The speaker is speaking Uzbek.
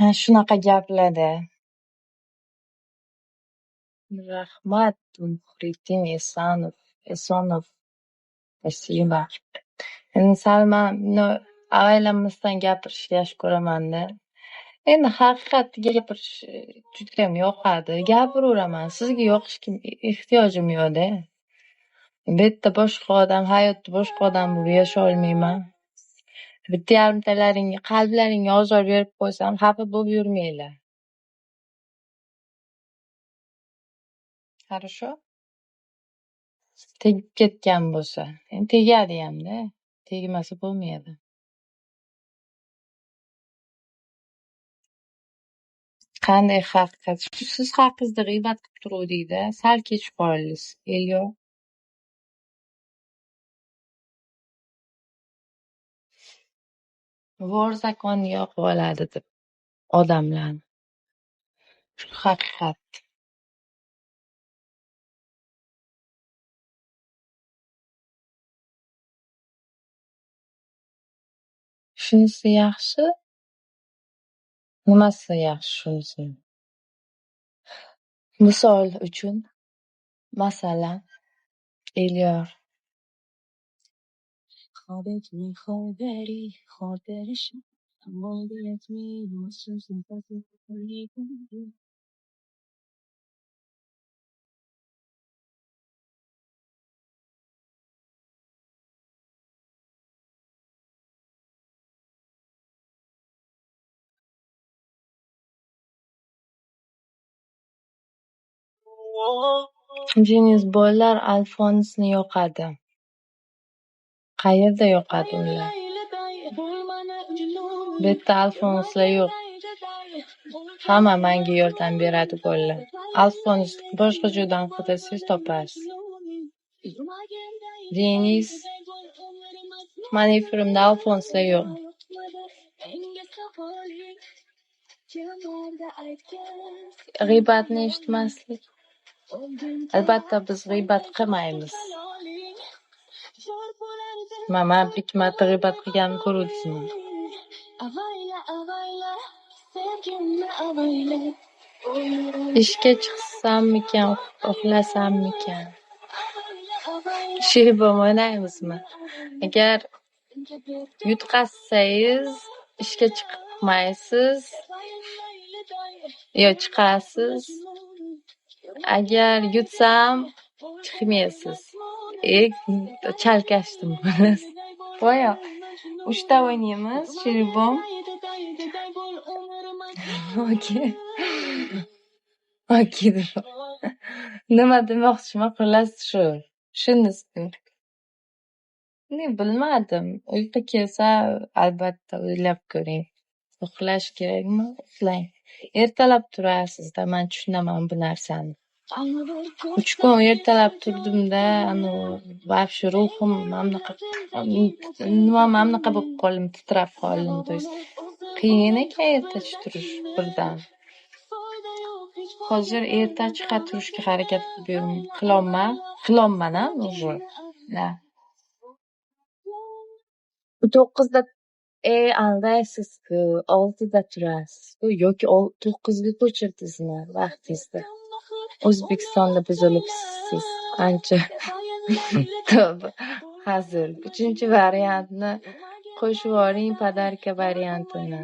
Shunaqa gaplar-da. Rahmat, Muhriddin Esonov. Spasiba. Endi Salman, avaylanmasdan gapirishni yaxshi ko'raman-da. Endi haqiqatni gapirish judayam yoqadi. Gapiraveraman. Sizga yoqishga ehtiyojim yo'q-da. Bu yerda boshqa odam, hayotda boshqa odam bo'lib yasholmayman. Bitta yarimtalaringga qalblaringga ozor berib qo'ysam, xafa bo'lib yurmanglar. Хорошо? Tegib ketgan bo'lsa. Endi tegadi-ham-da. Tegmasa bo'lmaydi. Qanday haqiqat? Siz haqingizda g'iybat qilib turuvdik-da. Sal kech qoldingiz. Elyo. Vor zakonni yoqib oladi deb odamlarni. Shu haqiqat. Shunisi yaxshi. Nimasi yaxshi shunisi? Misol uchun, masalan, Elyor. Deniz bolalar Alfonsni yoqadi. Qayerda yoqadi ular? Bu yerda Alfonslar yo'q. Hamma menga yordam beradi bolalar. Alfons boshqa joydan qidirsangiz topasiz. Deniz, mani efirimda Alfonslar yo'q. G'iybatni eshitmaslik. Albatta biz g'iybat qilmaymiz. Mama ikki marta g'iybat qilganimni ko'rdingizmi? Ishga chiqsammikan, uxlasammikan? Sheribom o'ynaymizmi? Agar yutqazsangiz, ishga chiqmaysiz yo chiqasiz. Agar yutsam, chiqmaysiz. Chalkashdim. Voy, 3 ta o'ynaymiz, Sheribom. Okey. Nima demoqchiman, xullas shu. Shunisi. Ne bilmadim. Uyqu kelsa, albatta o'ylab ko'ring. Uxlash kerakmi? Uxlang. Ertalab turasiz-da, men tushunaman bu narsani. 3 kun ertalab turdimda, vobshe ruhim mamnaqa bo'lib qoldim, titrab qoldim. Qiyin ekan ertachi turish birdan. Hozir ertachi turishga harakat qilolman, уже. Da. 9da aldaysiz-ku, 6da turasiz. Yoki 9ga ko'chirdingizmi vaqtingizda? O'zbekistonda biz o'libsiz. Ancha. Tavba. Hozir 3-variantni qo'shib yuboring, podarka variantini.